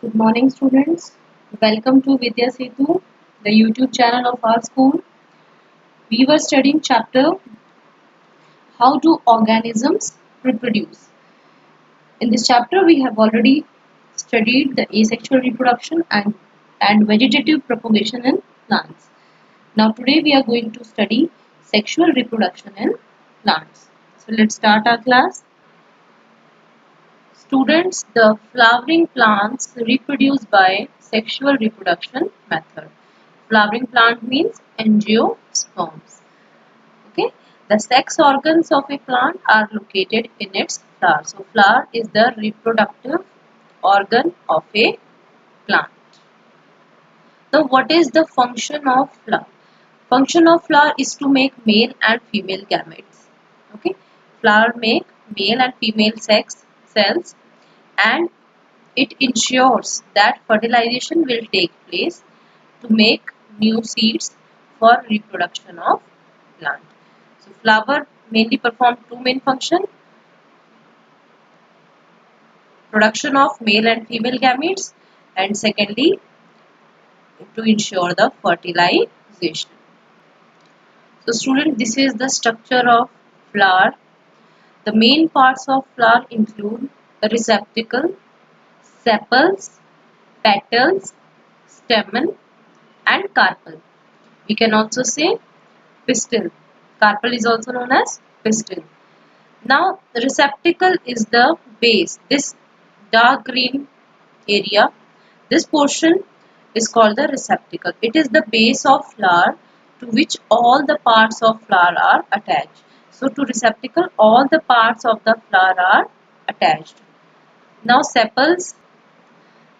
Good morning, students. Welcome to Vidya Setu, the YouTube channel of our school. We were studying chapter How do organisms reproduce. In this chapter, we have already studied the asexual reproduction and vegetative propagation in plants. Now, today we are going to study sexual reproduction in plants. So, let's start our class. Students, the flowering plants reproduce by sexual reproduction method. Flowering plant means angiosperms. Okay, the sex organs of a plant are located in its flower. So, flower is the reproductive organ of a plant. Now, what is the function of flower? Function of flower is to make male and female gametes. Okay, flower make male and female sex cells, and it ensures that fertilization will take place to make new seeds for reproduction of plant. So flower mainly perform two main functions: production of male and female gametes, and secondly to ensure the fertilization. So student, this is the structure of flower. The main parts of flower include the receptacle, sepals, petals, stamen, and carpel. We can also say pistil. Carpel is also known as pistil. Now, the receptacle is the base. This dark green area, this portion is called the receptacle. It is the base of flower to which all the parts of flower are attached. So, to receptacle, all the parts of the flower are attached. Now, sepals.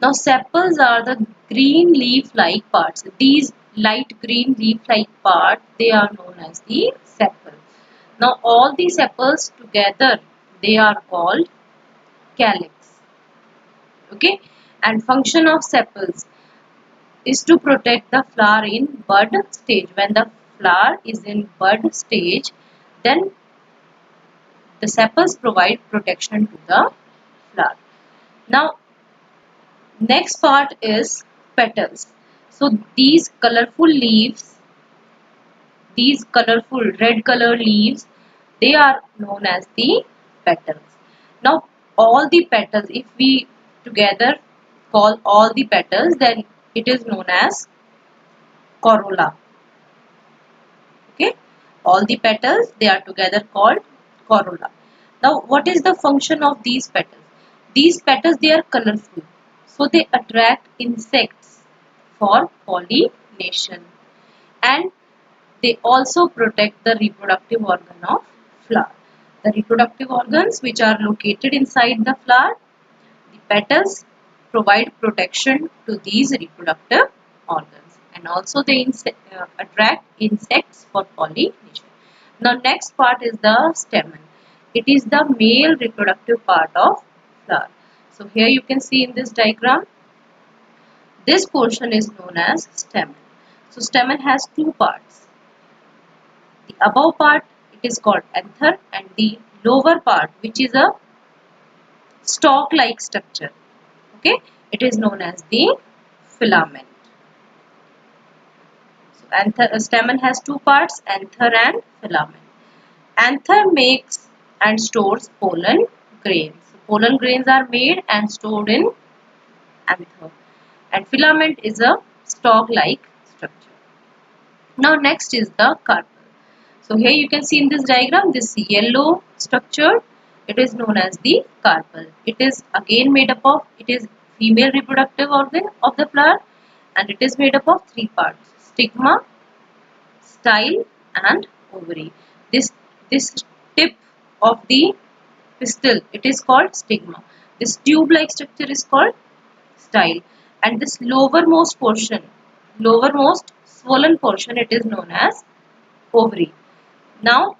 Now, sepals are the green leaf-like parts. These light green leaf-like parts, they are known as the sepal. Now, all the sepals together, they are called calyx. Okay, and function of sepals is to protect the flower in bud stage. When the flower is in bud stage, then the sepals provide protection to the flower. Now, next part is petals. So these colorful leaves, these colorful red color leaves, they are known as the petals. Now all the petals, if we together call all the petals, then it is known as corolla. Okay, all the petals, they are together called corolla. Now what is the function of these petals? These petals, they are colorful, so they attract insects for pollination, and they also protect the reproductive organ of flower. The reproductive organs which are located inside the flower, the petals provide protection to these reproductive organs, and also they attract insects for pollination. Now next part is the stamen. It is the male reproductive part of flower. So here you can see in this diagram, this portion is known as stamen. So stamen has two parts. The above part, it is called anther, and the lower part, which is a stalk-like structure, okay, it is known as the filament. So stamen has two parts, anther and filament. Anther makes and stores pollen grains. So pollen grains are made and stored in anther, and filament is a stalk-like structure. Now next is the carpel. So here you can see in this diagram, this yellow structure, it is known as the carpel. It is again made up of, it is female reproductive organ of the flower, and it is made up of three parts: stigma, style, and ovary. This tip of the pistil, it is called stigma. This tube-like structure is called style, and this lowermost portion, lowermost swollen portion, it is known as ovary. Now,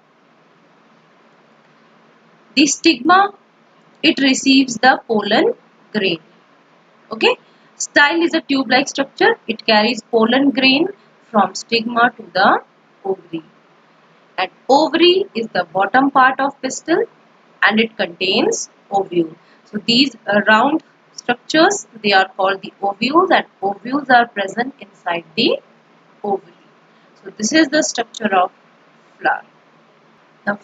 the stigma, it receives the pollen grain. Okay, style is a tube-like structure. It carries pollen grain from stigma to the ovary. And ovary is the bottom part of pistil, and it contains ovule. So these round structures, they are called the ovules, and ovules are present inside the ovary. So this is the structure of flower. Now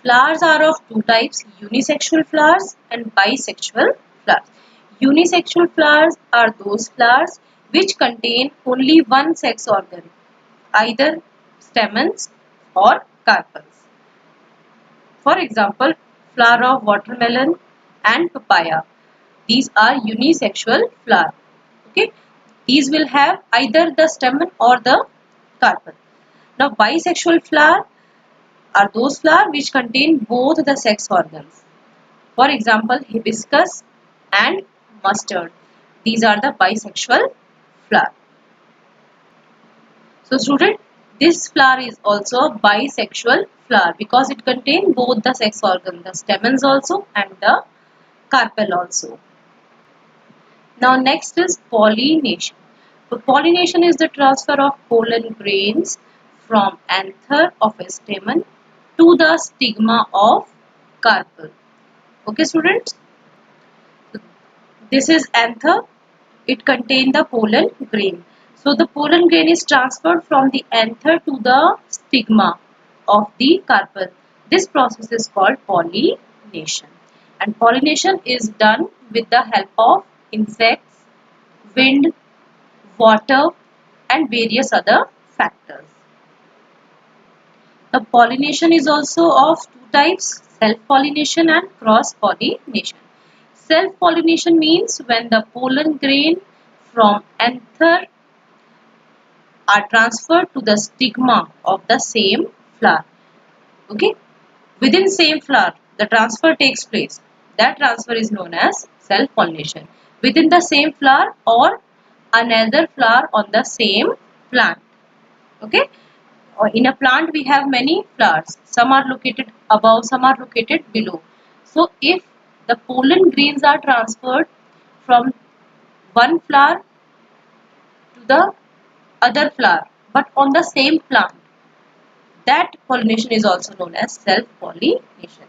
flowers are of two types, unisexual flowers and bisexual flowers. Unisexual flowers are those flowers which contain only one sex organ, either stamens or carpels. For example, flower of watermelon and papaya. These are unisexual flower. Okay, these will have either the stamen or the carpel. Now, bisexual flower are those flowers which contain both the sex organs. For example, hibiscus and mustard. These are the bisexual flower. So student, this flower is also a bisexual flower because it contains both the sex organ, the stamens also and the carpel also. Now next is pollination. So pollination is the transfer of pollen grains from anther of a stamen to the stigma of carpel. Okay students, so this is anther. It contains the pollen grain. So the pollen grain is transferred from the anther to the stigma of the carpel. This process is called pollination. And pollination is done with the help of insects, wind, water and various other factors. The pollination is also of two types, self-pollination and cross-pollination. Self-pollination means when the pollen grain from anther are transferred to the stigma of the same flower. Okay, within same flower the transfer takes place. That transfer is known as self-pollination. Within the same flower or another flower on the same plant. Okay, or in a plant we have many flowers. Some are located above, some are located below. So if the pollen grains are transferred from one flower to the other flower but on the same plant, that pollination is also known as self-pollination.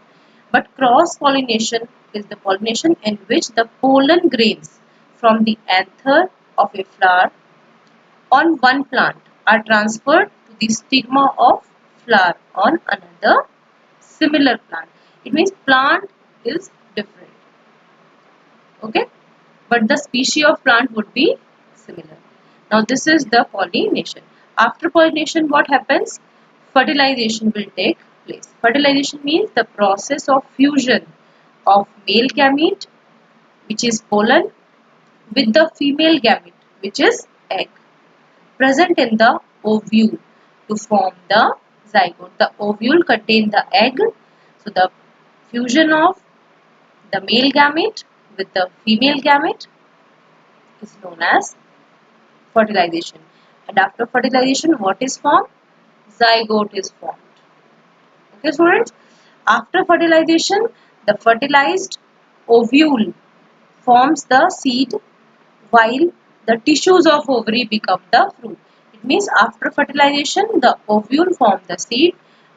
But cross-pollination is the pollination in which the pollen grains from the anther of a flower on one plant are transferred to the stigma of flower on another similar plant. It means plant is different. Okay, but the species of plant would be similar. Now this is the pollination. After pollination, what happens? Fertilization will take place. Fertilization means the process of fusion of male gamete, which is pollen, with the female gamete, which is egg, present in the ovule to form the zygote. The ovule contains the egg, so the fusion of the male gamete with the female gamete is known as fertilization. And after fertilization, what is formed? Zygote is formed. Okay, students. After fertilization, the fertilized ovule forms the seed, while the tissues of ovary become the fruit. It means after fertilization, the ovule forms the seed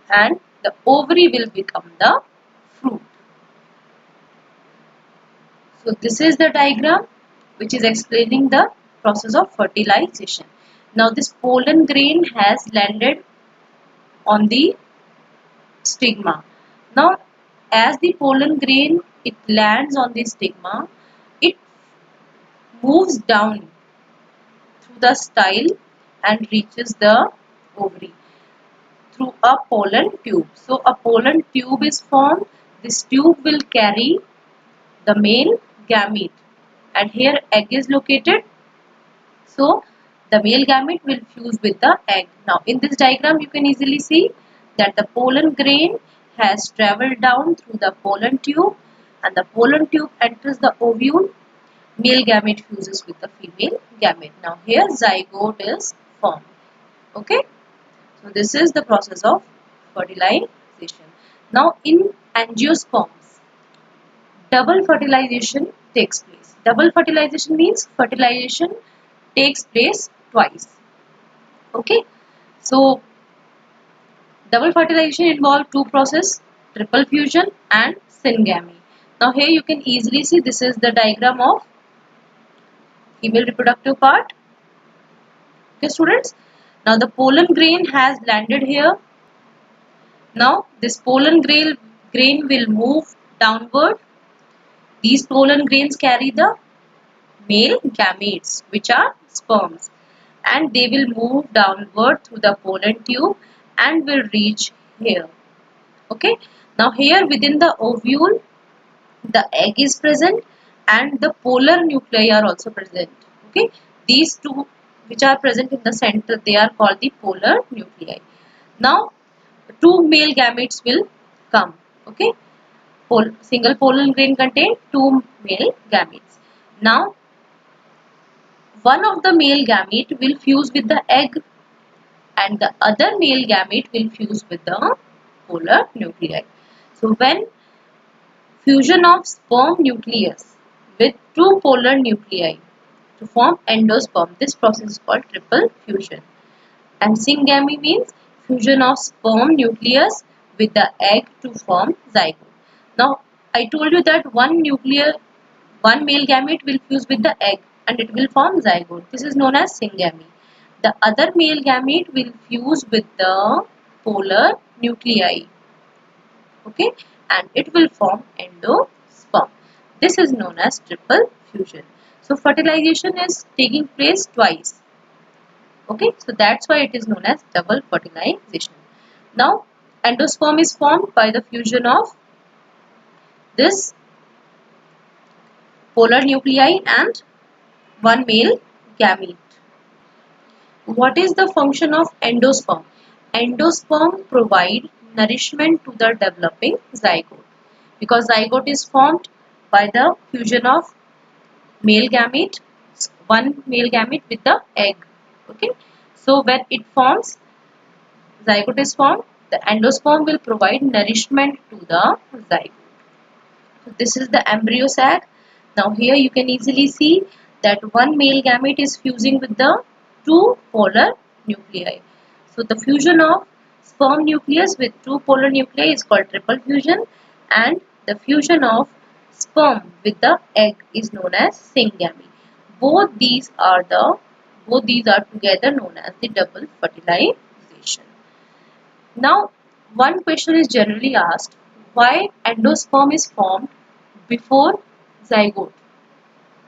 and the ovary will become the fruit. So this is the diagram which is explaining the process of fertilization. Now this pollen grain has landed on the stigma. Now as the pollen grain it lands on the stigma, it moves down through the style and reaches the ovary through a pollen tube. So a pollen tube is formed. This tube will carry the male gamete and here egg is located. So the male gamete will fuse with the egg. Now in this diagram you can easily see that the pollen grain has travelled down through the pollen tube and the pollen tube enters the ovule. Male gamete fuses with the female gamete. Now here zygote is formed. Okay. So this is the process of fertilization. Now in angiosperms, double fertilization takes place. Double fertilization means fertilization takes place twice. Okay. So double fertilization involves two processes, triple fusion and syngamy. Now here you can easily see this is the diagram of female reproductive part. Okay, students. Now the pollen grain has landed here. Now this grain will move downward. These pollen grains carry the male gametes, which are sperms, and they will move downward through the pollen tube and will reach here. Okay. Now here within the ovule, the egg is present and the polar nuclei are also present. Okay. These two which are present in the center, they are called the polar nuclei. Now two male gametes will come. Okay. Single pollen grain contain two male gametes. Now one of the male gamete will fuse with the egg and the other male gamete will fuse with the polar nuclei. So when fusion of sperm nucleus with two polar nuclei to form endosperm, this process is called triple fusion. And syngamy means fusion of sperm nucleus with the egg to form zygote. Now I told you that one male gamete will fuse with the egg and it will form zygote. This is known as syngamy. The other male gamete will fuse with the polar nuclei. Okay, and it will form endosperm. This is known as triple fusion. So fertilization is taking place twice. Okay, so that's why it is known as double fertilization. Now endosperm is formed by the fusion of this polar nuclei and one male gamete. What is the function of endosperm? Endosperm provide nourishment to the developing zygote because zygote is formed by the fusion of male gamete, one male gamete with the egg. Okay, so when it forms, zygote is formed, the endosperm will provide nourishment to the zygote. So this is the embryo sac. Now here you can easily see that one male gamete is fusing with the two polar nuclei. So the fusion of sperm nucleus with two polar nuclei is called triple fusion, and the fusion of sperm with the egg is known as syngamy. Both these are together known as the double fertilization. Now one question is generally asked, why endosperm is formed before zygote?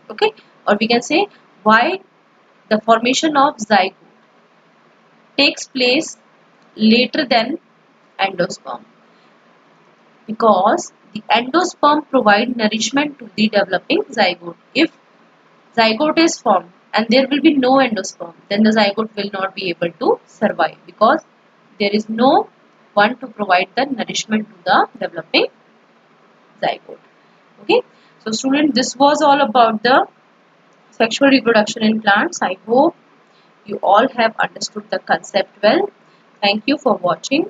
Okay, or we can say why the formation of zygote takes place later than endosperm, because the endosperm provide nourishment to the developing zygote. If zygote is formed and there will be no endosperm, then the zygote will not be able to survive because there is no one to provide the nourishment to the developing zygote. Okay, so student, this was all about the sexual reproduction in plants. I hope you all have understood the concept well. Thank you for watching.